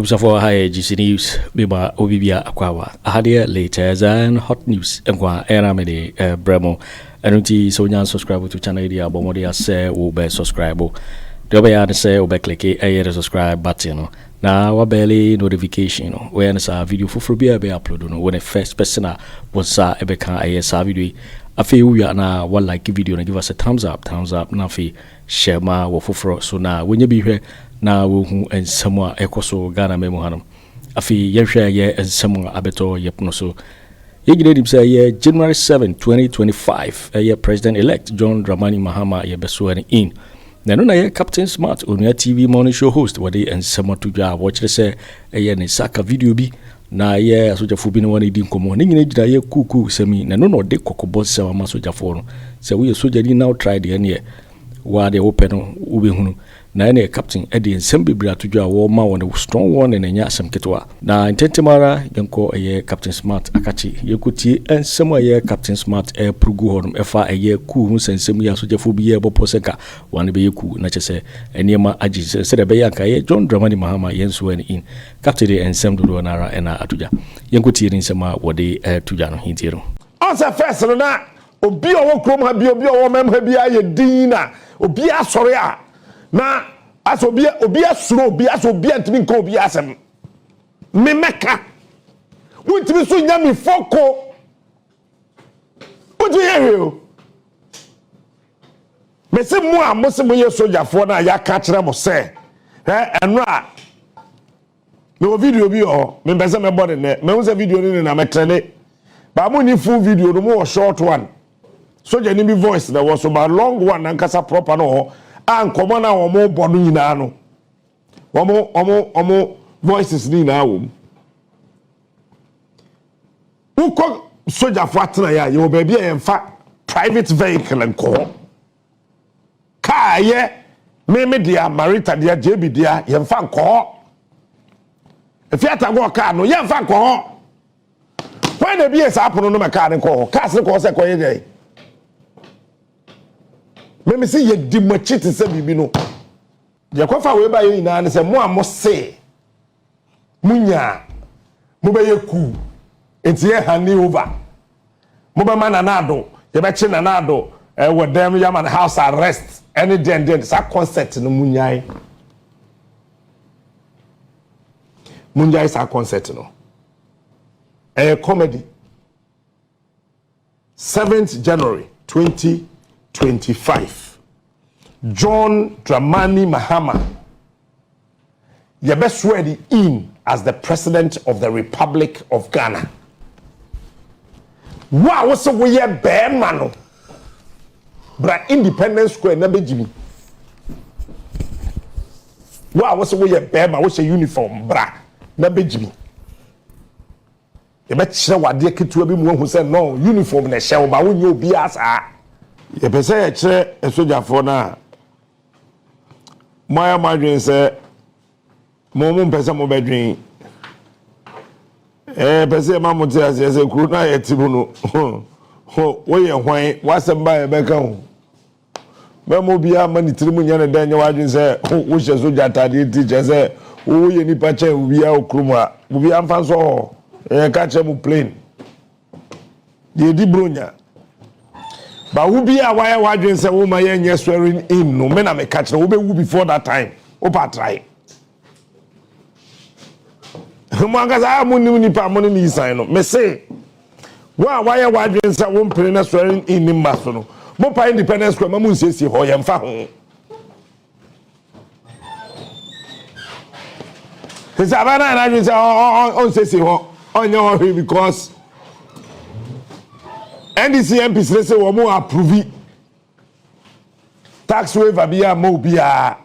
for high GC News, Biba Obibia Aquawa. Ahadia later than hot news, and qua Aramede Bremo. And so now subscribe to channel idea, Bomodia say, will be subscribe. The way I say, will be click a subscribe button. Now, our belly notification, when a video for Frubia be uploaded, when the first person was a Ebeka a video. I feel we are now one like video and give us a thumbs up, Nafi, share my wofufro. So now, when you be here, now we and someone echoso Ghana memohanum. I feel you share ye and someone abeto yepno so. You get him say January 7, 2025, a year President-elect John Dramani Mahama ye besuani in. Nanuna ye Captain Smart on your TV morning show host where they and someone to ja watch the say a year ni saka video bi. Na ye soja fubi no wani di nkomo ni nyine gida ye kuku semi na no de kokobon se wa soja fo no se we soja di now try the ne wa de open no ube hunu na ne captain e de nsem bebra atodwa wo ma won strong one na nya asem ketwa na intentemara yenko ye Captain Smart akachi ye kutie ensem ye Captain Smart e prugu honum e fa ye ku hu sensem ya soja fubi ye bopo seka wan be ye ku na chese eniema agi se de be yanka ye John Dramani Mahama yenso ani in captain de ensem do na ra ena atoja yenkutie ni nsema wode tuja no hintiro answer first no na obi owo krom ha bi obi owo mem ha bi aye din na obi asore a na as obi asuro obi as obi antimi nko obi asem me meka wuntimi so nya mi foko odu ye o me se mo a mo se mo ye sojafo na ya ka kire mo se eno a me video bi o me pese me body ne me hu se video ni na me trene ba mo ni full video no mo short one soja ni bi voice there was about long one ankasa proper no an komo na wo mo bono nyina no omo voices ni na wo uko soja fo atena ya yo ba bia yemfa private vehicle nko ka ye me dia marita dia jebi dia yemfa nko efiata go ka no yemfa nko when the bia sa apono no meka nko ka se ko se ko ye dey me say ye di machete se bibi no ye kwafa we ba ye na se mo amose munya mo be ye ku enti ye hani over mo be man na ado ye be chi na ado we dem yaman house arrest any den sa concert no munyai sa concert no comedy 7th January 2025 John Dramani Mahama be swearing in as the President of the Republic of Ghana. Wow, what's a way bear man? Bra Independence Square na bejimi. Wow, what's a way bear man? What's a uniform bra na bejimi. You bet sure what they ketu abi mu who say no uniform na share ba wonye obi asa. You be say e kire soja for na Maya madwin say mo mpesa mo bedwin pese ma mo tia say kuru na yetibu no wo ye hwan wasem ba e beka ho memo bia mani tirimu nya na dan nya wadwin say wo hye soja tade teacher say wo ye nipa che obi a okrum a obi amfa so ka che mu plane ye di bronya ba wo bi a why wadwen say wo ma ye nye swearing in no me na me catch wo be wu before that time o pa try mo angaza mo ni pa mo ni sign no me say why wadwen say wo mpere na swearing in ni maso no mo pa Independence Square ma mo nsiesie ho ye mfa ho cuz abana na wadwen say on nsiesie ho on your because NDC MPs say we mo approve tax waiver bia mo bia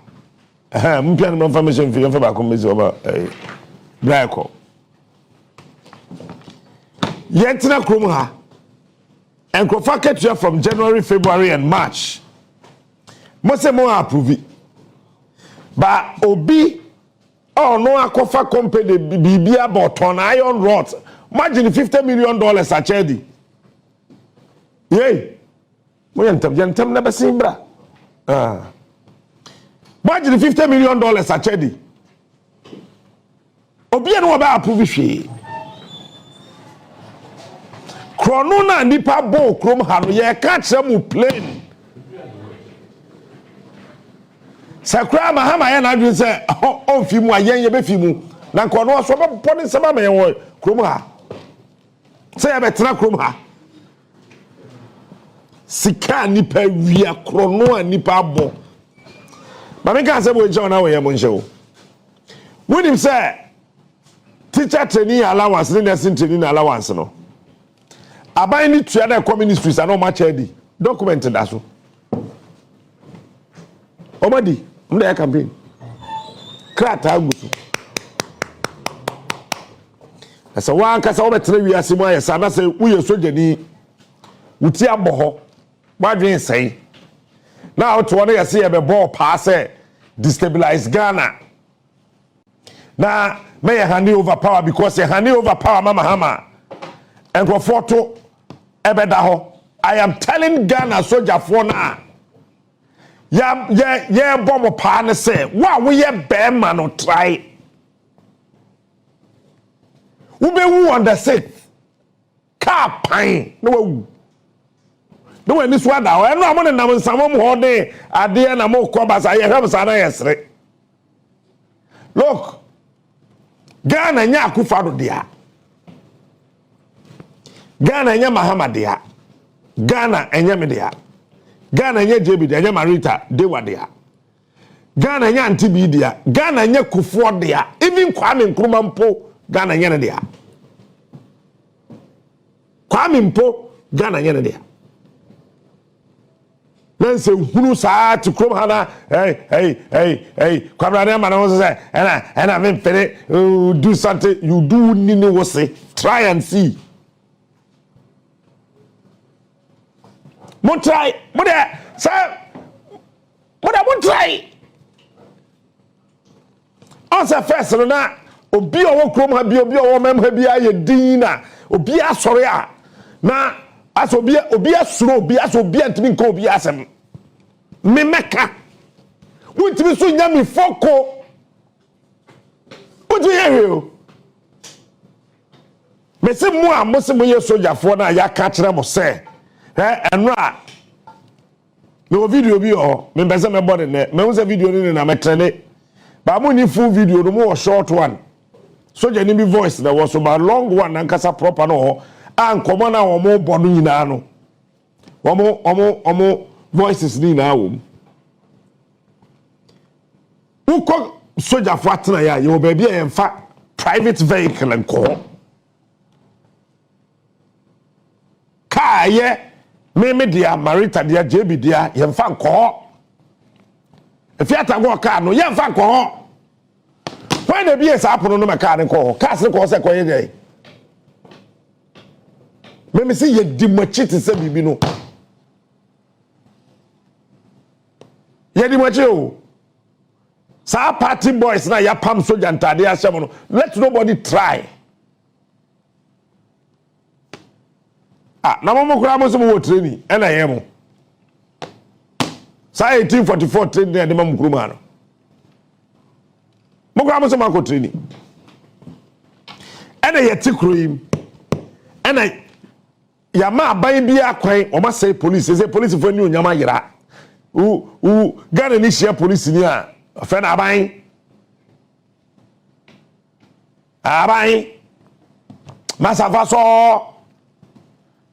mpia no information fi fa ba ko mezi oba darko yentina krom ha enkrofa ketua from January, February and March mo say mo approve ba obi no akofa company bibia boton iron rod imagine $50 million achedi. Yay! Mo yentem na besimbra. Imagine $50 million achedi. Obi no ba approve hwe. Krono na nipa bo krom ha no ye ka kire mu plane. Sakra Mahama ya na adwin se on fi mu ayen ye be fi mu. Na krono so be poni sema me wo krom ha. Se ya be tena krom ha. Sika nipa wia krono a nipa bo. Ba me kan se bo nche na wo ye mo nche wo. Wonim se teacher training allowance ni nursing training allowance no. Abai ni tua na ministries ana o ma chedi document da so. Omadi mda campaign. Krata agusu. Asa wan kasa wo betre wi ase mu ayesa na se uye sojani wuti aboho wadwen sei na oto no yese ye be ball pass destabilize Ghana na may hand over power because you hand over power Mahama and go photo ebeda ho. I am telling Ghana soldier for now yeah bomb pa na say wa we ye be man no try we be who on the set car pine no when this one now no am na nsamo mo hode ade na mo kobasa ye hwem sa na yesre. Look, Ghana nya Akufo Addo dia. Ghana nya Mahama dia. Ghana enya me dia. Ghana nya JB dia, nya Marita dewa dia. Ghana nya Antibi dia. Ghana nya Kufo dia. Even Kwame Nkrumah mpo Ghana nya dia. Kwame mpo Ghana nya dia. Nanse hunu saa ti krom hana hey Kwabena man won say and I mean do something you do nini wo say try and see mo try mo there say mo try answer first no na obi owo krom ha bi obi owo mem ha bi aye din na obi asore a na aso obi asuro obi aso obi antimi nko obi asem me meka wuntimi so nya me foko wuntimi yehwe me se mu a mo se mo ye sojafo na ya ka kire mo se eno a me o video bi o me be se me body ne me unse video ni na me trene ba mo ni full video no mo short one soja ni bi voice na was about long one na nkasa proper no ho ankomo na wo mo bono nyina no omo voices ni na wo uko soja fo atena ya ye oba bia ye fa private vehicle enko ka ye me dia Marita dia JB dia ye fa nko efiata go ka no ye fa nko when the bia sa apono no me ka nko ka se ko se ko ye dey me see ye di machi te se bibi no ye di machi o sa party boys na ya pam soja ntade asem no let nobody try na mo kura mo so mo training e na ye mo sa 1844 training de mo kuruma no mo kura mo so ma ko training e na ye ti kroyim e na ya ma aban bi akwan o ma say police for ni onyama yira Ghana ni share police ni a fe na aban masafa so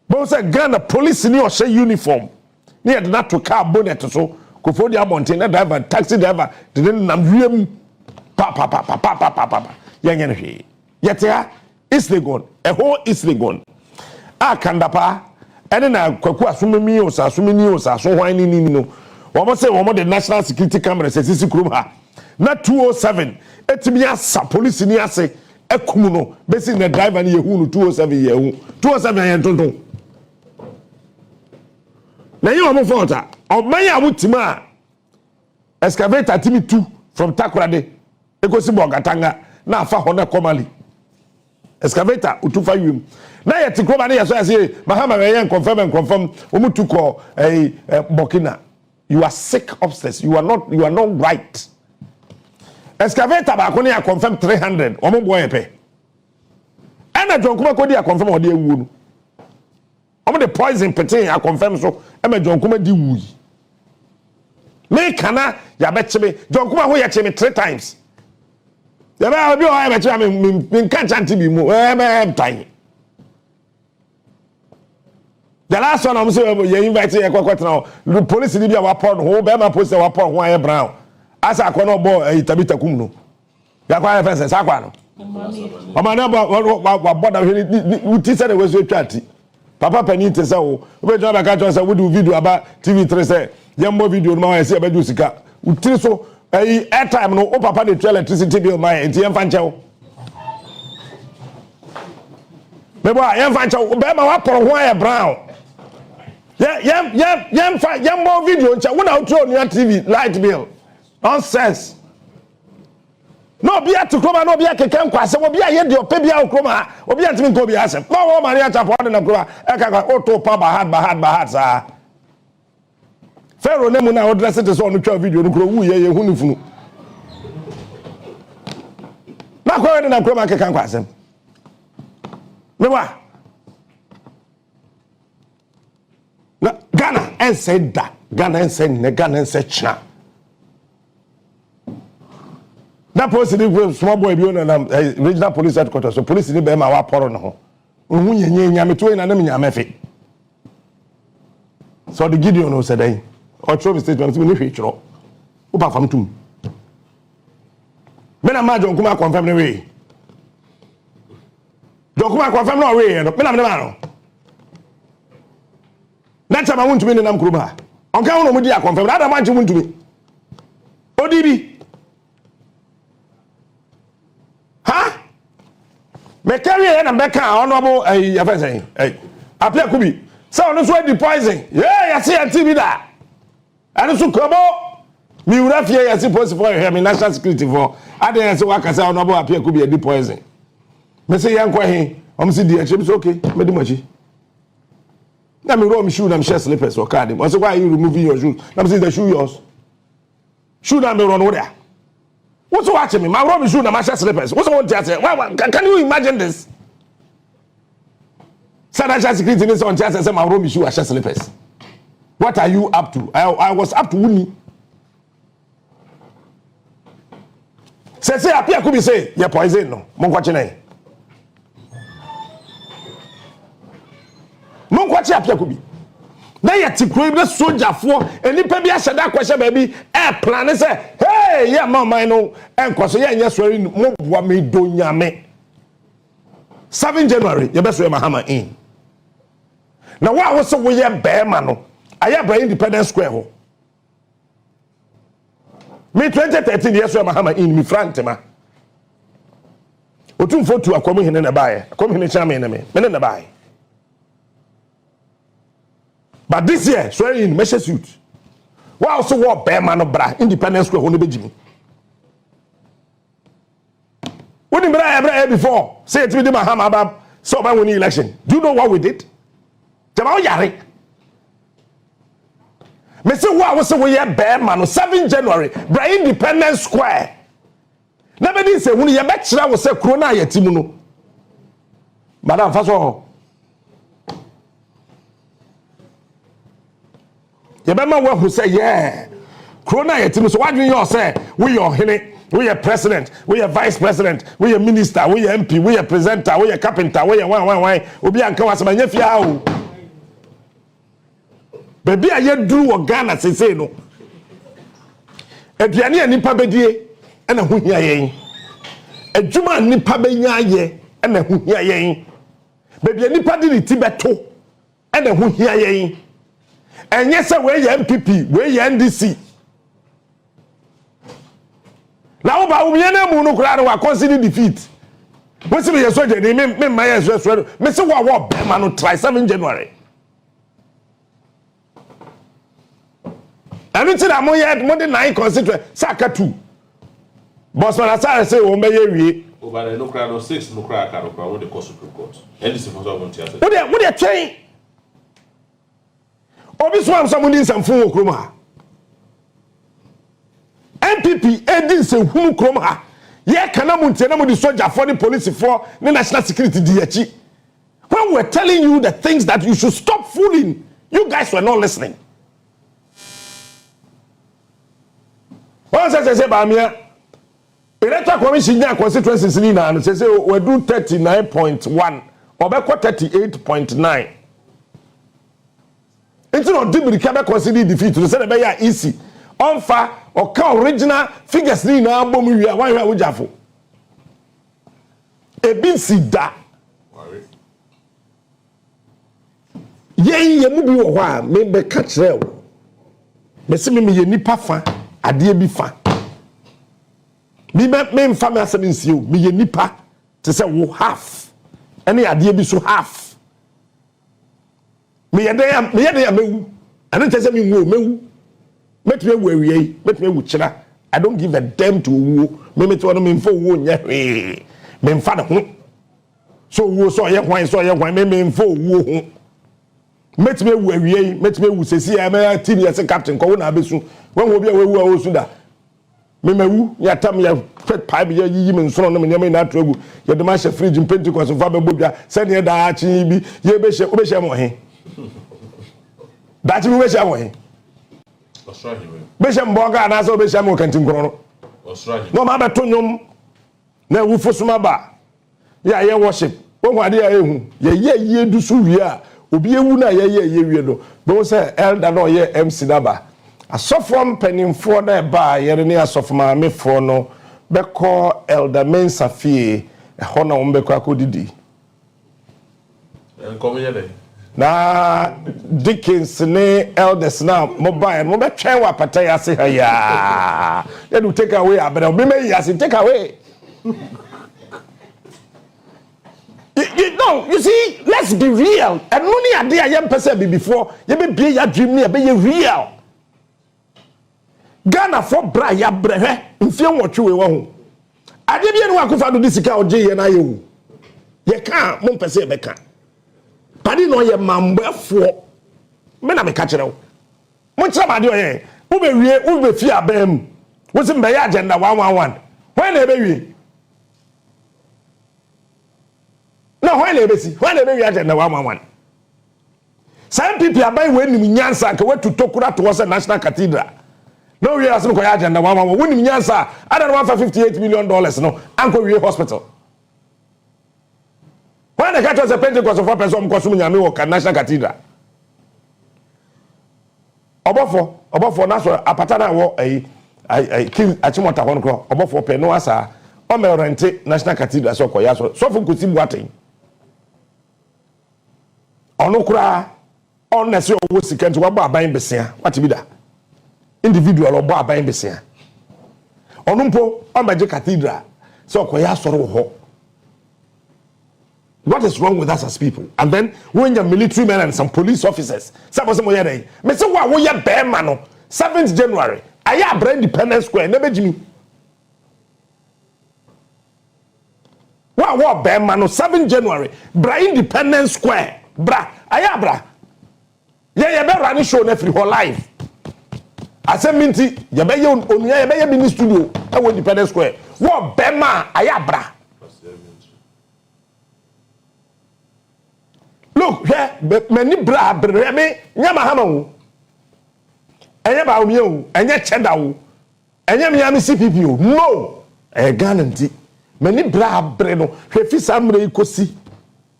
bo say Ghana police ni o share uniform ni e na to car bonnet so ko fo dia mountain na driver taxi driver de nam wiem pa yenye ne hwe yete ha is legon a whole is legon akandapa ene na Kwaku asumemi osa so hwan ni no womo say womo the national security camera sisi krum ha na 207 etimi asa police ni ase ekum no besi na driver ni yehu no 207 yehu 207 yen tonton na yi womo faulta o man ya mutima excavator timi 2 from Takoradi ekosi Bogatanga na afa hona komali excavator utufa yum na yeti kroba na yaso yase Mahama we confirm omutuko Burkina. You are sick upstairs. You are not right. excavator ba ko ne confirm 300 omo boy pe ana John Kuma ko dia confirm o de ewu no omo de poison petin a confirm so e ma John Kuma di wu yi me kana ya be chebe John Kuma ho ya chebe 3 times ya ba obi o ya be chebe me kan chanti bi mu e be tan the last one I'm say you invite you kwakwatina the police ni bia wa pon ho be ma police wa pon ho aye brown asa akono bo tabita kum no ya kwa ya fence sa kwa no mama na wa boda uti say the we so twati papa pani te say o be jo ba ka cho say we do video about TV3 say yembo video no ma say be do sika uti so airtime no o papa dey electricity bill ma enti yem fa nchew me bo yem fa nchew be ma wa pon ho aye brown yem video ncha we na outro on TV light bill nonsense no be at Cóup no be keke nkwase wo be aye de ope bia Cóup obi antimi nko bi asem ma wo mari achapo de na Cóup e ka auto pa bahad sa Pharaoh ne mu na o dress it so on twa video no kro wu ye hunu funu na ko de na Cóup keke nkwase me wa na Ghana en said that Ghana en said ne Ghana en said cha that police dey small boy bi on regional police headquarters so police dey be ma wa poro no ho ohun yenye me to na me nya mefe so the Gideon no said dey or throw statement me hwe chro wo ba fam tum me na ma John Kuma confirm ne we John Kuma confirm no we no me na no that time I want to be in nam Cóup ha on ka wono mu dia confirm that man want to be odibi me carry na be kan honorable ya fa say apia kubi say on so di poison ya say TV da and so kobo mi wura fie ya say post for here me national security for aden say waka say honorable apia kubi di poison me say yan kwa he am say di achi so okay me di machi na me roll me shoe na me share slippers or card I say why you removing your shoes na me say the shoe yours shoe na me run over there. What's watching me? My room is shoe na my slippers. What's what you say? Can you imagine this? National security is on chance and say my room is shoe and slippers. What are you up to? I was up to Wuni. Say appear could be say you poison no. Mon kwachi na. Mon kwachi appear could be. Na yet Cóup soldier for any pe bia shada kwese baby plan say hey yeah mama no enkoso ye nya sori mo boa me do nyame 7 January ye beso Mahama in na wa wo so wo ye be ma no aya bra Independence Square ho me 2013 ye so Mahama in mi frantema otum fotu akomo hene na bae akomo hene chama me na bae. But this year, so in measure suit. Why also war bear man of bra Independence Square on the Beijing? When you before, say it to the Mahama so by winning election. Do you know what we did? Jamal Yari. Me say what was we bear man 7 January, bra Independence Square. Never did say when you bet I was say Corona yet Timuno. Madam first of all. You remember who say, yeah, Corona yet, so what do you say? We are Hene, we are president, we are vice president, we are minister, we are MP, we are presenter, we are carpenter, we are why, we be an kawas manyafia. Baby, I yet do what Ghana say no. Ediani and Nipabedie, and a Hunya yen. A Juma Nipabenya ye, and a Hunya yen. Baby, Nipadi Tibeto, and a Hunya yen. And yes, we MPP, we NDC. Now, Bawumia no crowd will consider defeat. What's the soldier? They make my as well. Mr. What Berman try 7 January. And it's a more yet more than 9 constituent Saka 2. Bosman Asare say, oh, may over no crowd of 6 no crowd with the Supreme Court. And this is what what are saying? Obi swam someone in some fool Cóup. MPP edin se hunu krom ha ye kana mu ntia na mu di soldier for the police for the national security DHI. When we're telling you the things that you should stop fooling, you guys were not listening. What says Bawumia? Electoral Commission ya constituencies ni na say we do 39.1 or be 38.9. It's not deep can consider defeat to say be easy. Onfa or ka original figures ni na bom wi a wan hwa wujafo. Ebi sida. Ye mu bi wo hɔ a me be ka kyerɛ wo. Me se me ye nipa fa ade bi fa. Me mfa me asem nsio me ye nipa te say wo half. Any ade bi so half. Me ye dey mewu. Ane te say me wo mewu. Metwe wo awie, metwe wo kyera. I don't give a damn to wo. Me metwe no me mfa wo nya hwe. Me mfa de ho. So wo so ye hwan me mfa wo ho. Metwe wo awie, metwe wo sesi ya me team ya se captain ko wo na abesu. When wo bia wo a wo su da. Me mewu ya tam ya pet pipe ya yi me nsono no me nyama na atragu. Ya de ma hye fridge Pentecost fa be bodwa. Se ne da achi bi ye be hye obehye mo he. Da achi bi be hye mo he. Bisham Boga and also Bisham Cantingro. No, Mamma Tunum, no Wufusuma ba. Ya worship. Oh, my dear, ye do Suvia, Ubia Wuna, ye, both say elder no ye MC Daba. A soft from penning for the bar, Yerenia Sofma, me for no, Becco elder men Safi, a honor on Becco Didi. And come here. Na Dickens ne elders now mobile mo be twen wa pataya se ha ya they do take away abena be me ya se take away you see, let's be real and no ni ade ayem pese be before ye be bie ya dream ni be ye real Ghana for bra ya brehwe mfie nwotwe we wo ho ade bie no Akufo Addo disika oje ye na ye wu ye ka mo pese be ka Padi no ye mambefo me na me ka kire wo mo kire ma de oye wo be wie wo be fi abam wo se mbe ya agenda 111 when na be wie no when na be si when na be wie agenda 111 some people abai we nim nyansa ka wetu tokura to was national cathedral no we aso ko ya agenda 111 we nim nyansa ada no $158 million no anko wie hospital. When the catch was a Pentecost of 4 person consuming Yami National Cathedral. Obofo National Apatana war a King Achimota Honko, Obofo Penoasa, Ome Rente National Cathedral, so Koyaso, so from Kusim Watting. Onokra, on Nasio Wusikan to Waba buying Bessia, what to be that? Individual or bar buying Bessia. Onumpo, on Magic Cathedral, so Koyaso. What is wrong with us as people? And then when you're military men and some police officers, some of them are there. Me say what we are bear man 7th January. I am brand Independence Square. Never Jimmy. What bear man 7th January? Bra Independence Square. Bra. Aya bra. Yeah, be running show every whole life. I said minty. You be on you be in the studio. I want Independence Square. What bear man? Aya bra. Look, here, many bra, me, Mahama, and ya Bawumia, and ya Cheddar, and ya Miami CPPO. No, a guarantee. Many bra, breno, if it's somebody could see,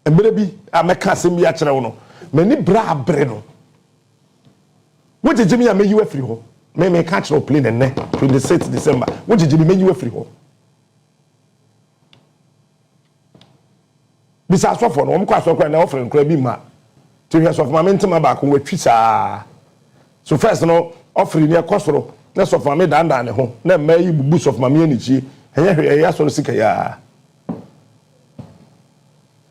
and maybe I'm a cousin, Yatrano. Many bra, breno. What did Jimmy make you a free home? May catch no plane and net 26th December. What did Jimmy make you a free home? Bisa so for no mo kwa so kwa na offering kra bi ma to hwe so for momentum back we twisa so first no offering ne kosoro na so for me dan ne ho na ma yi bubu so for me ani chi enye hwe ya so sika ya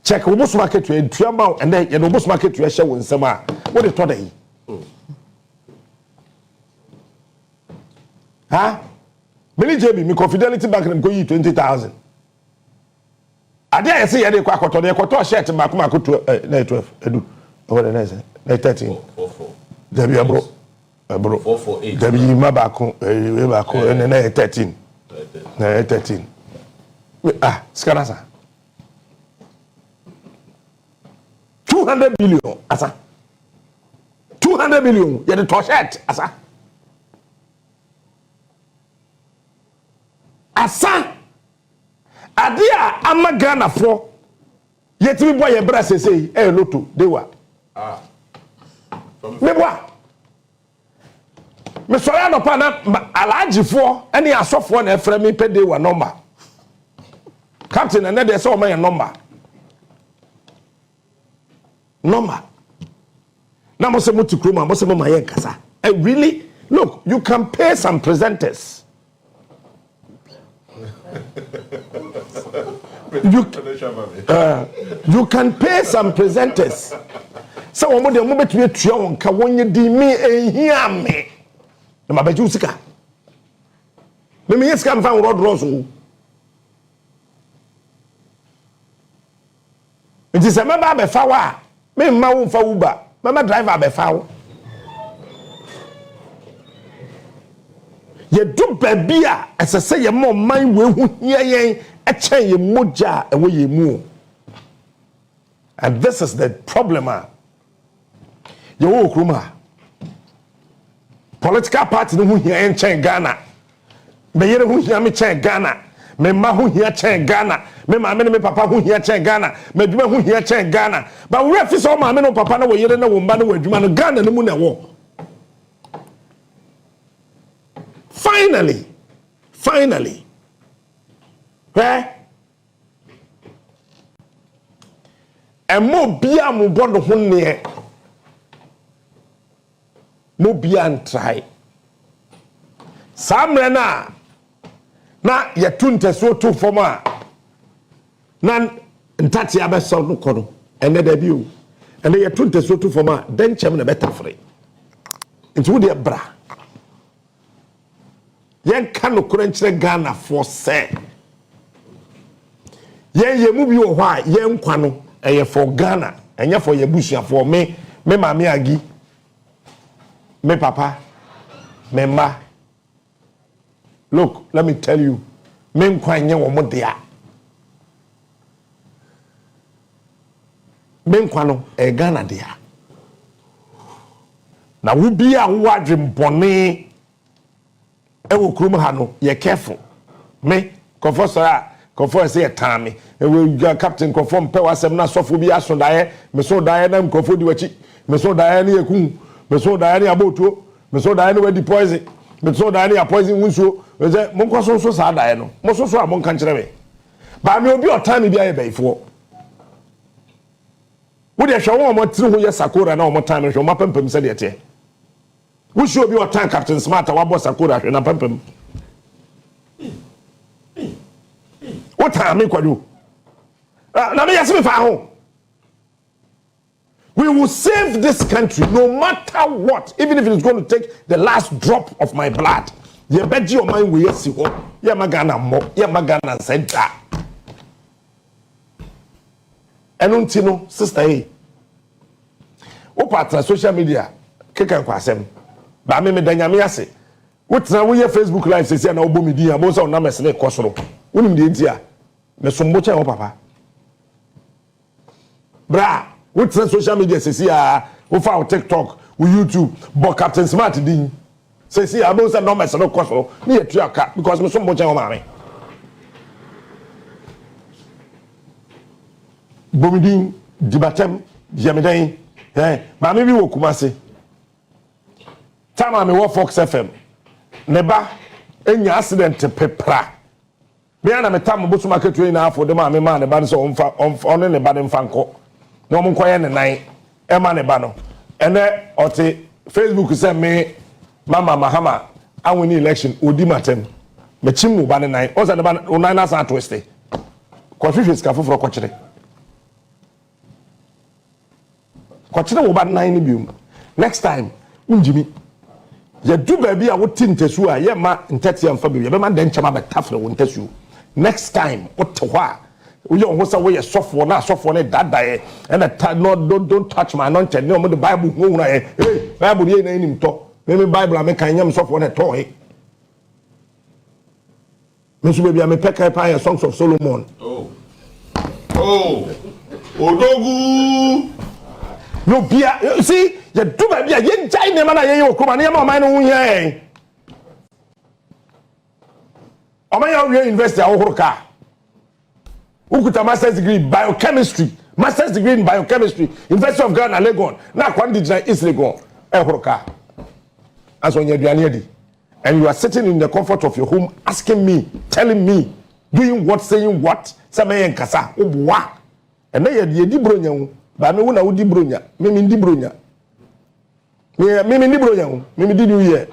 check wo boss market we tuama and then ye no boss market we hye wo nsem a wo de to dai ha meli jebi mi Fidelity Bank na ko yi 20,000 Ade I say yede kwa koto de koto shirt makuma koto na 12 edu over the next na 13 44 there be bro bro 448 there be mabako and then 13 13 scanasa 200 billion asa 200 billion you the toshet asa adia amagana for yetimi boy e bra sesei e loto dewa me so ya no pa na alagifo ene asofo na efre me pede wa number captain and dey say o my number na mo se muti kroma mo se mo maye nkasa really look you can pay some presenters you can pay some presenters so wo de mo betue tua won ka wonye di mi ehia me na mabaji usika me yeska mfa road roso nti se maba be fa wa me mma wo mfa uber mama driver be fa wo ye du babia esese ye mo man we hu hia yen e chen ye moja e wo ye mu and this is the problem ye wo kruma political party no hu hia en chen Ghana me yere hu hia me chen Ghana me ma hu hia chen Ghana me ma me papa hu hia chen Ghana me dwuma hu hia chen Ghana but we fi so ma me no papa na wo yere na wo mba na wo adwuma no Ghana no mu na wo finally mo bia mo bodo ho ne mo bia ntrai samre na ye tunteso to forma na ntati abeso no kono ene da bi o ene ye tunteso to forma den chem na betafre nti wo de bra yen kan no krenchire Ghana for say yen ye mu bi wo ho a yen kwa no eye for Ghana enya for ye busia for me mama agi me papa me ma look let me tell you me nkwa nye wo mo dia me nkwa no Ghana dia na wo bia wo adwem bone ewo krum ha no ye careful me Kofo say time we captain Kofo mpe wasem na sofo bi aso dae me so dae na Kofo di wachi me so dae na yakun me so dae na abotuo me so dae na we di poison me so dae na poison wunso we say mon kwaso so sa dae no mo so a mon kan kire me ba me obi o time bi aye baifo wo de hwe mo tiri ho ye sakora na o mo time hwe mo pampam se de te wo shi obi o time captain smart wa boss sakora hwe na pampam what time me kwadu na me yasime fa ho we will save this country no matter what even if it is going to take the last drop of my blood ye beji o man we yesi ho ye magana mo ye magana center enunti no sister hey o patra social media kekan kwasem ba me danyame ase wotra wo ye Facebook live sesi na obo medi abo so na mesene kosoro wonim de ntia me sombo che wo papa bra wotra social media sesi wo fa o TikTok wo YouTube bo Captain Smart din sesi abo so na mesene kosoro ni ye tuaka because me sombo che wo maame bomidin dibatem yameden ba me bi wo kumase tama me wo Fox FM neba enya accident pepra me ana metam bosu market wey na afọ de ma me ma ne ba no so on ne ba ne mfanko na o monkoye ne nan e ma ne ba no ene ote Facebook say me mama Mahama awini election odi matem me chimu ba ne nan o say ne ba o nan na sa twist ko fifi ska foforo ko kire wo ba nan ni bium next time unjimi ya du baby a wote ntesu a ye ma ntete amfa baby be ma den chama betafre wo ntesu next time wote ho a wo ye ho sa wo ye sofo na sofo ne dadae and no don't touch my anointed no the Bible ho huna hey Bible ye na nim to me Bible I make anyam so for na toy. Me so baby I me pekaipa Songs of Solomon. Oh. Odogu. No bia, see, you do baby ye jai ne mana ye okuma ne ma no here. Omaya we university ahoruka. Ukuta master's degree biochemistry, master's degree in biochemistry, University of Ghana Legon. Na kwandi jina is Legon. Ahoruka. As on your duane and you are sitting in the comfort of your home asking me, telling me, doing what, saying what, samayen kasa, wa. And then you di bronya, ba me wona wodi bronya, me di bronya. Me di bronya, me di new year.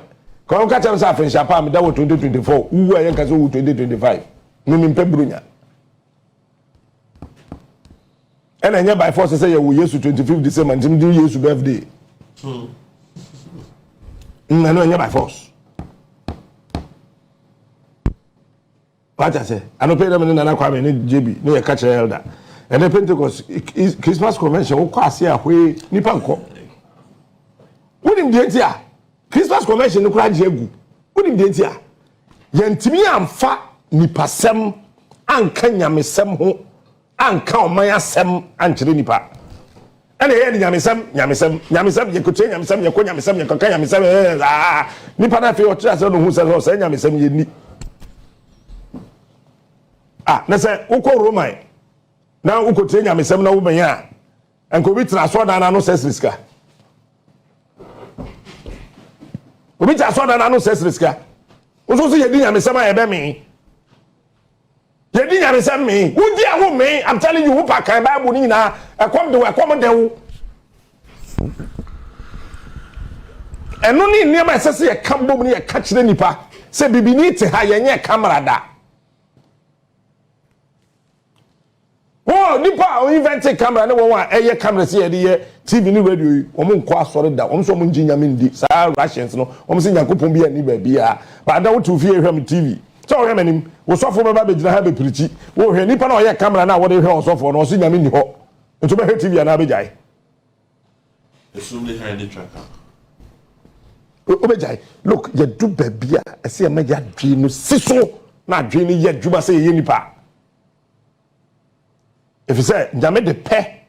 Ko on ka tell say Afenyo pa me da 2024, wu ayen kasa 2025. Me mpe bronya. And anya by force say you Yesu 25th December, ntim di Yesu birthday. No, anya by force. What I say? I don't pay them in Nana Kwame ni JB, no catch elder. And the Pentecost Christmas convention, o kwase ahwe nipa nko. Wonim de ntia. Christmas convention no kura jegu. Wonim de ntia. Yentimi amfa nipasem anka nyamesem ho, anka oman asem ankyere nipa. Ene ye nyamesem yekoche nyamesem yeko nyamesem yekoka nyamesem nipa na fe o tira se no hu se nyamesem ye ni. Na say uko Roman na uko tenya mesem na wo benya enko bi tra so dan na no sesriska obi tra so dan na no sesriska oso so ye di nya mesem ayebe mi ye di nya mesem mi wo di aho mi I'm telling you who pa kan Bible ni na ekom de wo eno ni niam asese ye kambom ni ye ka kire nipa se bibini te ha ye nye camera da. Oh, nipa o invent camera ne won a camera see ye TV ni radio omo nko asore da omo so omo nginya ndi sa Russians no omo se Yakopon bia ni ba bia ba da wo tu fie hwam TV so o hwam wo sofo ba be gina ha be prichi wo hwe nipa na o ye camera na wo de hwe o sofo no o se nyame ni ho nto be hwe TV na be jai esumle ha ni tracker o be jai look ye do ba bia ese e ma ya dwe no siso na dwe ni ye dwuma se ye nipa. If you say, Jame de pe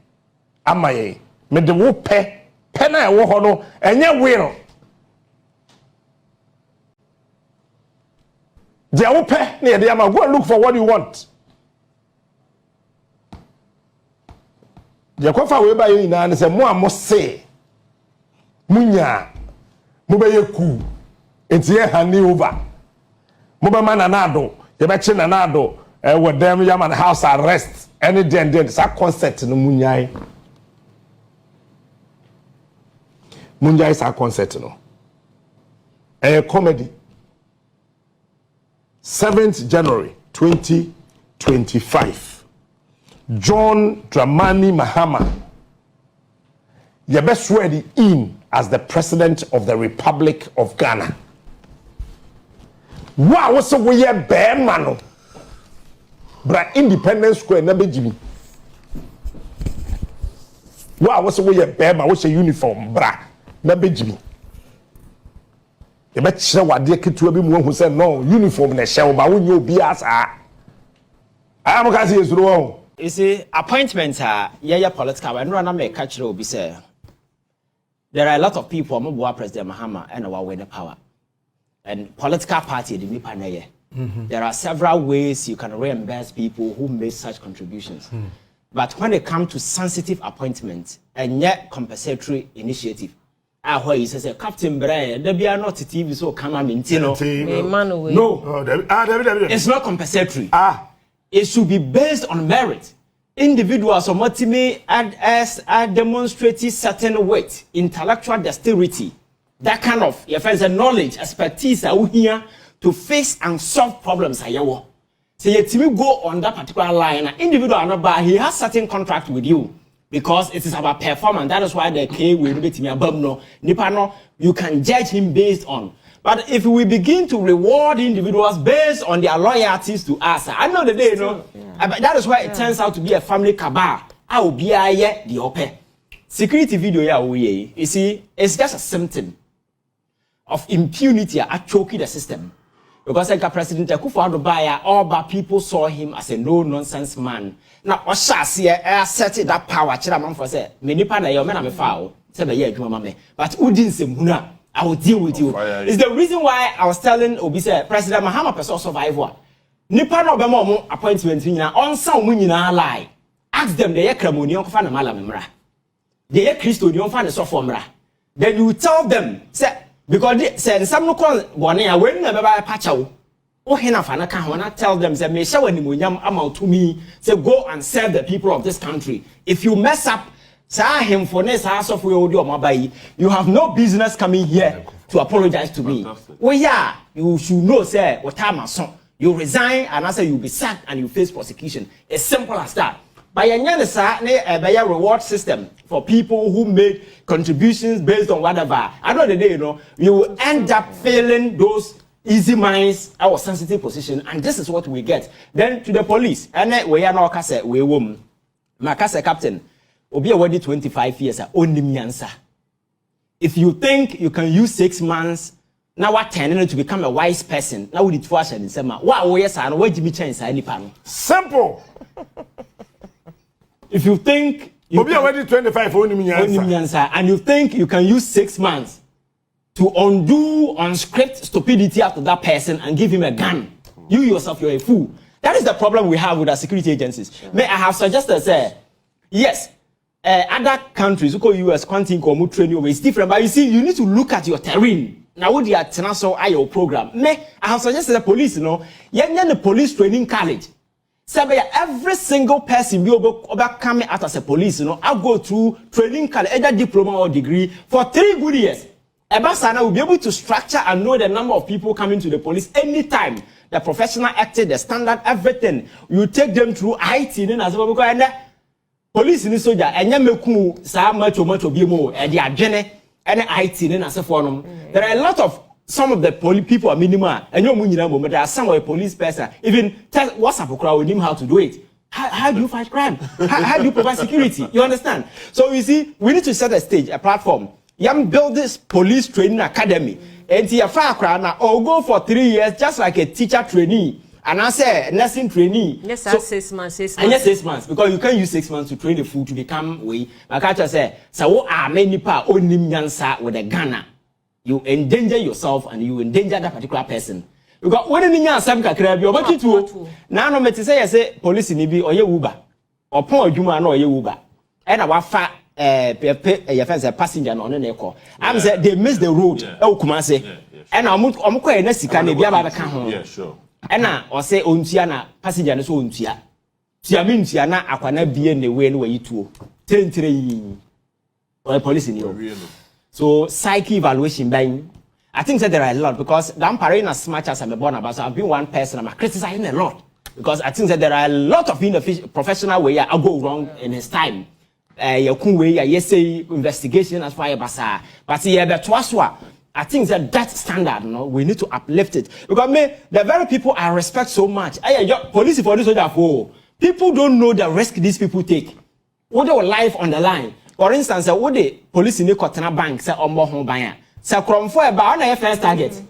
amaye, me de wo pe na e wo ho no, enye will. De wo pe na de ama go and look for what you want. De kofa we ba yi na ne say mo amose. Munya. Mo be ye ku. Enti ye hand over. Mo be mananado, ye be chi nanado, with them yaman house arrest. Any den that concept no munyai sa concept no a comedy 7th January 2025 John Dramani Mahama you best swear in as the president of the Republic of Ghana. Wow, what's the way bear man? Bra Independence Square na bejimi. Wow, what's the way bema what's a uniform bra na bejimi. E be kire wade ketua bi mu hu say no uniform na hye ba wonye obi asa. Am ka say esuro won. You see appointments are political and run na ka kire obi say there are a lot of people mo President Mahama and our way the power. And political party the nipa na ye. There are several ways you can reimburse people who made such contributions. But when it comes to sensitive appointments and yet compensatory initiative, where you say, Captain Brian, there be not TV, so come on, no, it's not compensatory. It should be based on merit. Individuals or multi are demonstrating certain weight, intellectual dexterity, that kind of your friends and knowledge, expertise are here to face and solve problems. So you go on that particular line, an individual he has certain contract with you because it is about performance. That is why the K will be to me above no. Nipano, you can judge him based on. But if we begin to reward individuals based on their loyalties to us, I know the day, but that is why it turns out to be a family cabal. I will be the open security video. You see, it's just a symptom. of impunity are choking the system. Because like President Akufo Addo, all but people saw him as a no-nonsense man. Now, I set that power, Chairman for say, many pana your man am foul, say the year, but Udin Semuna, I will deal with you. It's the reason why I was telling Obise, President Mahama person survivor. Nipa no bemo appointment nyina onsa omu nyina lie. Ask them the Yakramonion fa na mala memra. The Christonion fa na sofo mra. Then you tell them say because they say some no call bone ya when na baba pacha wo. O hena fa na ka ho na tell them say me sha wanimonyam amount to me say go and serve the people of this country. If you mess up say him for ne say sofo we odi o mabai, you have no business coming here to apologize to me. Oh yeah, you should know say what time son. You resign and I say you'll be sacked and you face prosecution. It's simple as that. By a reward system for people who made contributions based on whatever. At the end of the day, you know, you will end up failing those easy minds, our sensitive position, and this is what we get. Then to the police, and we are not kase we woman. My kase captain, obi already 25 years, only nyansa. If you think you can use 6 months. Now what turning to become a wise person? Now we did twice and say, "What yes and where Jimmy chance any pan?" Simple. If you think you be already 25 only and you think you can use 6 months to undo unscript stupidity after that person and give him a gun, you yourself you're a fool. That is the problem we have with our security agencies. Sure. May I have suggested say, yes. Other countries, who call US, continue training, it's different. But you see, you need to look at your terrain. Now, what the international IO program? I have suggested the police, you know, the police training college. So every single person will come out as a police, you know, I'll go through training college, either diploma or degree for 3 good years. Ebasana will be able to structure and know the number of people coming to the police anytime. The professional acted, the standard, everything. You take them through IT, and as well, and police in the soldier, and Yameku, Sa much Bimo, and the agene. And IT and as a forum. There are a lot of some of the people are minimal and you know there are some of the police person even tell WhatsApp crowd with him how to do it. How do you fight crime? How do you provide security? You understand? So you see, we need to set a stage, a platform. Build this police training academy. And you fire crowd now or go for 3 years just like a teacher trainee. And I say nursing trainee. Yes, so, 6 months. 6 months. And yes, 6 months because you can use 6 months to train the fool to become way. Like I just say, so what are many pa only nyansa with a gunner? You endanger yourself and you endanger that particular person. Because when you nyansa some kakra bi obaki to na no me say police ni bi oye Uber. Opon adwuma na oye Uber. E na wa fa your friends passenger no na call. I'm say they miss the road. E Kumase. E na omko na sika na bia ba be ka ho. Yeah, sure. Ena o say ontua na passenger no so ontua tia mi ntua na akwana bie ne we no wayituo tentre yi or police ni o. So psyche evaluation bang I think that there are a lot because I'm parrying as much as I'm born about so I've been one person I'm criticizing a lot because I think that there are a lot of professional way I go wrong in his time yakun way say investigation as far as basa but yeah beto aswa I think that standard, you know, we need to uplift it. Because the very people I respect so much, police for this for people don't know the risk these people take. What their life on the line. For instance, what the police in the Kotana Bank say on home buyer. Say from for about on first target.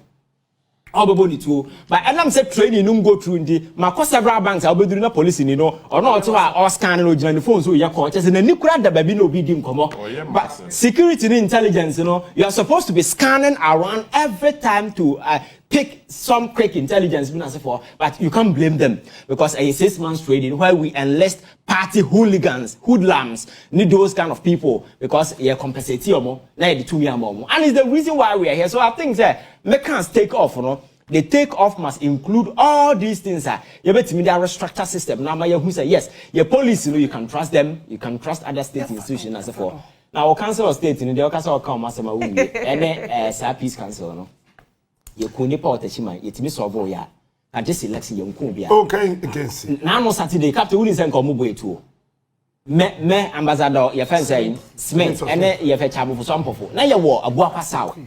But I'm say training don't go through the several banks I'll be doing a police you know or not to our scanning or the phone so your coaches and then you could the baby no be come up. But security and intelligence, you know, you are supposed to be scanning around every time to pick some quick intelligence but you can't blame them because a 6 months training where we enlist party hooligans, hoodlums, need those kind of people because you're compensating more, now the 2 year more. And it's the reason why we are here. So I think that mechanics take off, you know. The take off must include all these things. You bet me there structure system. Now who say yes, your police, you know, you can trust them, you can trust other state institutions as well. Now our council of state, you know, the council come as a peace council, no. You couldn't put a it's Miss Ovoya. I just election young Kubia. Okay, against now Saturday, Captain Willis and Komubo too. Me ambassador, your friend saying Smith, and you have a chapel for some people. Now you war a Boakye Agyarko.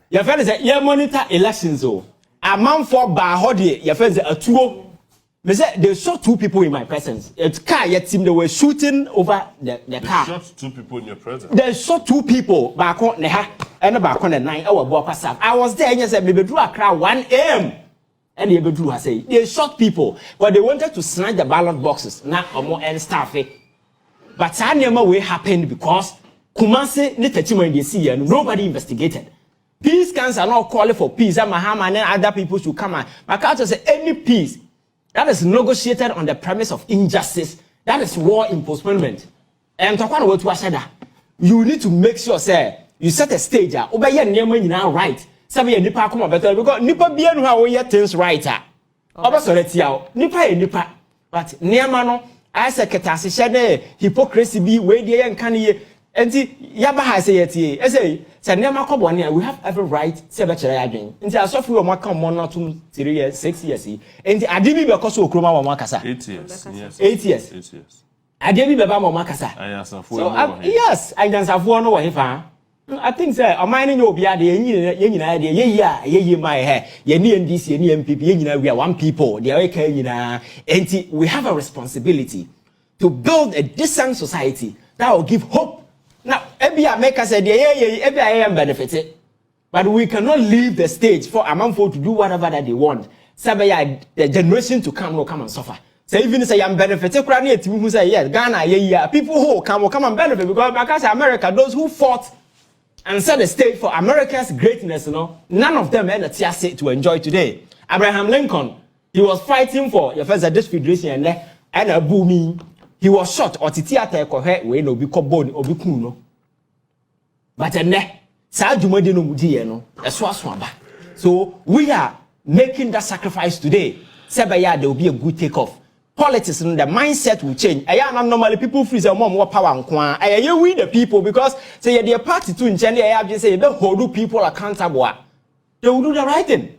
Your friend say, you monitor elections. A man for Bahodi, your friends are 2. They shot 2 people in my presence. It's car yet seemed they were shooting over the car. They shot 2 people in your presence. They shot 2 people back on the and about 9 hour Boakye. I was there and you said, maybe drew a crowd 1 a.m. And they drew, I say, they shot people, but they wanted to snatch the ballot boxes, not or more and staff. But Sanyama way happened because Kumase, Nitatima in the sea, and nobody investigated. Peace scans are not calling for peace, and Mahama and other people should come out. My culture says any peace that is negotiated on the premise of injustice, that is war in postponement. And talk about what I you need to make sure, say, you set a stage, obey your name now right. Some of nipa come better because nipa be no how we things right. Oba soreti out. Nipa. But near I say ketase shade hypocrisy be way the and can ye. Enti yaba ha say yeti. I say near come one we have every right say be chere adwen. Enti asofu we mo come 1 or 2 3 years 6 years. Enti adibi be koso okroma wa mo kasa. 8 years. Yes. 8 years. 8 years. Adibi be ba mo kasa. So yes, I can say for no wa hefa. I think say o man no bia de yenyina de ye my hair ye ni NDC ye ni MPP yenyina we are one people they are yenyina and we have a responsibility to build a decent society that will give hope. Now ebia make us say ye ebia am benefited, but we cannot leave the stage for a man for to do whatever that they want. Say the generation to come will come and suffer. So even say I'm benefited kra na etimi hu say yes Ghana ye people who come and benefit because America those who fought and set the stage for America's greatness, none of them had a chance to enjoy today. Abraham Lincoln, he was fighting for your first this federation and a booming. He was shot or theater we no be bone or be kuno. But so we are making that sacrifice today. Sebaya there will be a good takeoff. Politics and the mindset will change. Normally people freeze and more power and kwan. We the people because say the party to in China. I just say they hold people accountable. They will do the right thing.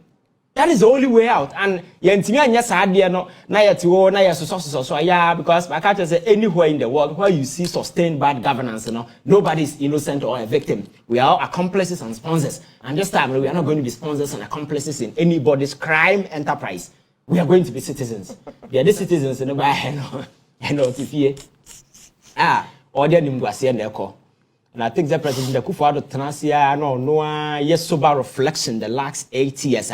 That is the only way out. And yentimi anya saade no na yetiwo na yesoso yeah because I can't say anywhere in the world where you see sustained bad governance, nobody is innocent or a victim. We are all accomplices and sponsors. And this time we are not going to be sponsors and accomplices in anybody's crime enterprise. We are going to be citizens. We are the citizens in the order nimguasi and echo. And I think the President Akufo Addo Tenasia no yes sober reflection the last 8 years.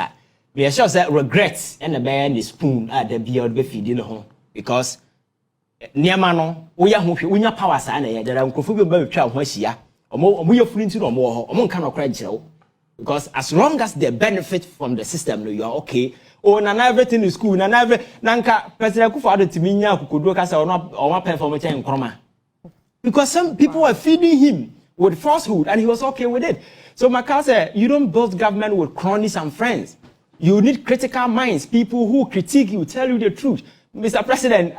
We are sure that regrets and the man is spoon at the beard be feeding home because near mano we are power sana there are Kofu be child here or we are free to no more or cannot cry because as long as they benefit from the system you are okay. Oh, na everything is cool. Na nanka President Akufo Addo timinya kukudu kasa or performance in Kroma. Because some people were feeding him with falsehood and he was okay with it. So Maka said, you don't build government with cronies and friends. You need critical minds, people who critique you, tell you the truth. Mr. President,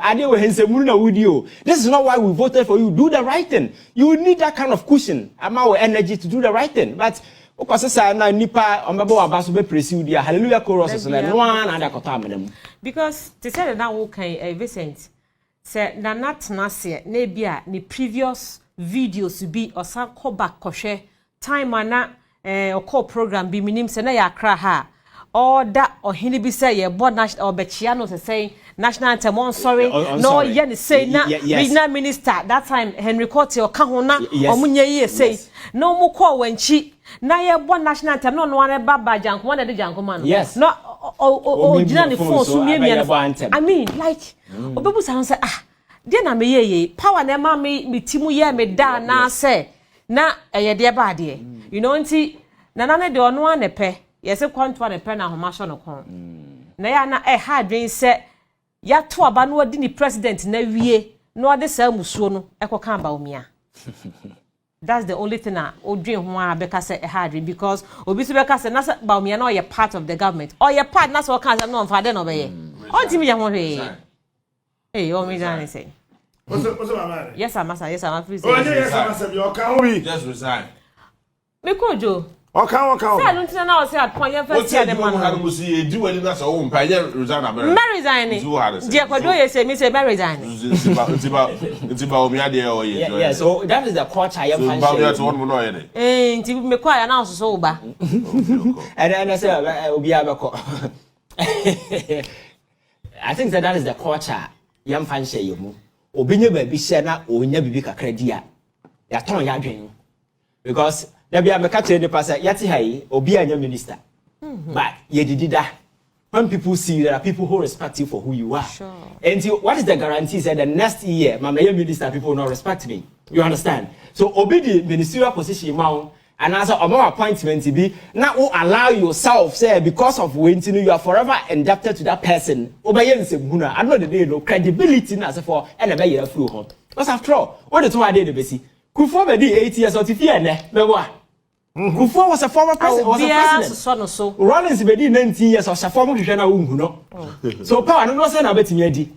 this is not why we voted for you. Do the right thing. You need that kind of cushion, amount of energy to do the right thing. But because hallelujah chorus because they said now okay Vincent said na not nebia ni previous videos to be or some call back koshe time ana or call program be minim se na ya kra ha or that or hini be say ye board national or bechiano to say national anthem on sorry no yen say na regional minister that time Henry Cote or kahona or munye say no mo call when chi na ye bo national anthem no one baba janko one de janko man yes no original the phone so me I mean like obebu say dey na me ye power na ma me timu ye me da na say na ye de ba de you know nti na na de ono anepe ye se kwanto anepe na homa so no kon na ya na ha adwen say ya to aba no odi ni president na wie no ade sa musuo no ekoka Bawumia. That's the only thing I dream who because say hard because obviously because say na Bawumia no you're part of the government or you're part na so can say no for no be on timi ya won hey o me dan say yes I'm please yes I'm you can just resign me Kojo okay say no tin na o say at point you first year the man no see e di wani na so o mpa ye resign America me resign dia Kojo you say me say me resign nti Bawumia dey o ye yeah so that is the culture I am fan Bawumia to one mo no ye nti me kwa ya na so ba and I say obi abeko I think that is the culture yam fan share you mu obinye ba bi share na onya bibi kakra dia ya ton ya dwen because there be a catch the passer, yati hai, obi a minister. But ye did that. When people see there are people who respect you for who you are. Sure. And what is the guarantee that the next year, my minister, people will not respect me? You understand? So obey the ministerial position now, and as a more appointment to be now allow yourself, say, because of waiting, you are forever indebted to that person. Obey I know the day no credibility as for and a better flu. Because after all, what the 2 idea the basic. Could form 8 years or 50 and Akufo was a former president. Was a president. So Rollins bedi 90 years of former president. So power no say na betimi adi.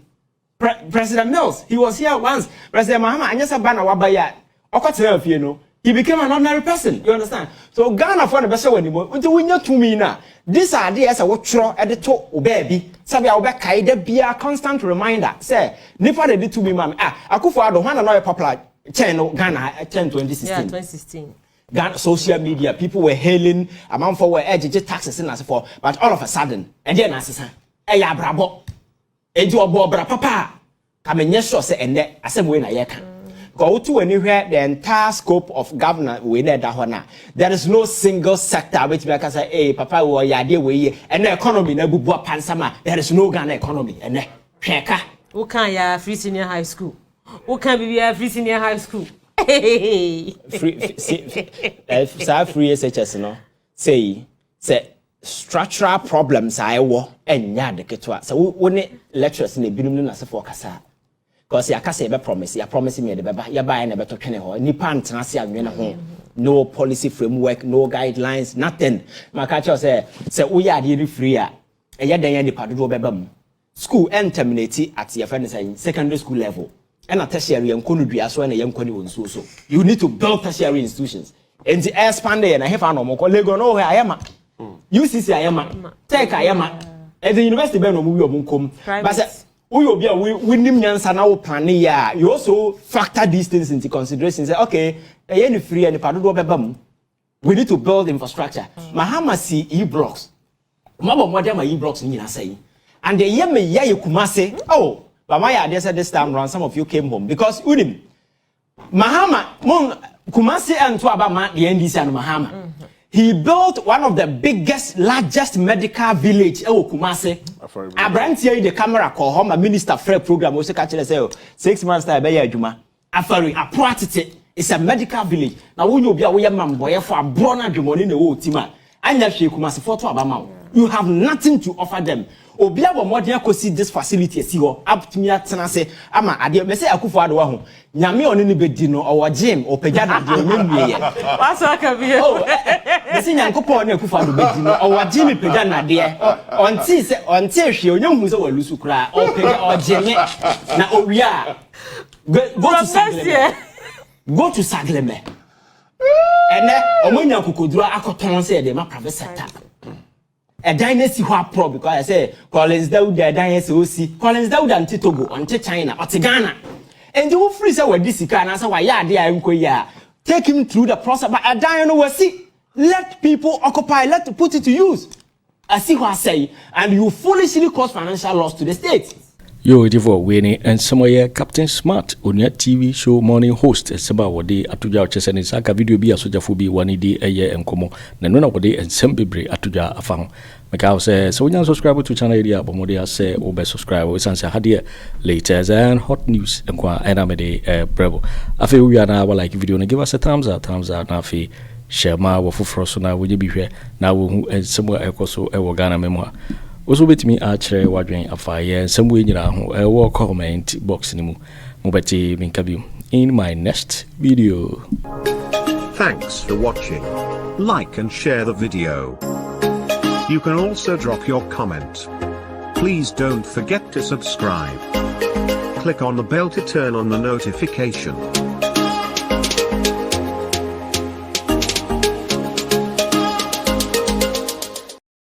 President Mills, he was here once. President Mahama anyasa ba na wabaya. Okotere afie no. He became an ordinary person. You understand? So Ghana for the best one anymore. Until we know to me now. This idea as a watcher at the top baby. Sabi obe kaide be a constant reminder. Say, nipa de did to me man. Akufo Addo one another popular channel Ghana 2016. Yeah, 2016. Ghana social media, people were hailing, amount for edge taxes and as for, but all of a sudden, and then as a ya brabo, and you are bra papa, come and yes, say, and then as same way na yeka. Go to anywhere the entire scope of government we need that. There is no single sector which we can say, hey, papa, we are idea we and the economy na bubu pansama. There is no Ghana economy and sheka. Who can ya free senior high school? Who can be a free senior high school? Free SHS no say structural problems I wo enya de ketwa so woni lectures na binum na se for kasa because ya kasa be promise me de beba ya ba na beto twene ho nipa ntena se anwene ho no policy framework no guidelines nothing maka cho say we ya de free a eya dan ya nipa do beba mu school and terminate at your friend secondary school level. And a tertiary and conudria so and a young con so. You need to build tertiary institutions. And the expand and I have an omo Lego no I am. UCC I am. Take I am. At the university ben no come. But we will be we nyansa now plan ya. You also factor these things into consideration. Say okay, any free and the we need to build infrastructure. Mahama see e-blocks. Mama modern e-blocks in say. And the yeme ya kumase. Oh. But my idea said this time around, some of you came home because Udim Mahama Kumasi and Twabama, the NDC and Mahama. He built one of the biggest, largest medical village. Kumasi. I brought here the camera call home a minister fair program. Also catch say 6 months time be Juma. Afari a practice. It's a medical village. Now when you be a man boy for a brona money in the whole team. And that she Kumasi for Twabama. You have nothing to offer them. Obia bo modern ko see this facility see ho up to me atena say ama ade me say Akufo Addo ho nyame oni ni bedi no o gym o pagya na de memwie ye what's aka be oh me say nyankopon na Akufo Addo bedi no o gym pagya na de onti say onti hwe onyam hu say wa lusu kra o pagya o gym na owia go to Sagleme ene omonya kokodura akoton say de ma private sector. A dynasty pro because I say Collins Dauda dynasty OC Collins Dauda and Togo on China or Ghana. And you free say where this can answer why ya take him through the process but a dynasty will see. Let people occupy, let put it to use. I see what I say, and you foolishly cause financial loss to the state. Yo, it for Winnie and somewhere Captain Smart on your TV show morning host. Seba wade atuja ochese ni saka video bi asoja fubi wani di eye enkomo. Nenona wade ensembebre atuja afang. Meka say so when subscribe to channel area bomode say obe subscribe we sanse hade latest and hot news enkwa enamede brebo. Afi we na like video na give us a thumbs up na afi share ma wo foforo so na wo je bi hwe na wo hu somewhere ekoso e wo Ghana memo. Also bet me otchere wadwen afaye some way nyina ho e wo comment box ni mu beti minkabi in my next video. Thanks for watching. Like and share the video. You can also drop your comment. Please don't forget to subscribe. Click on the bell to turn on the notification.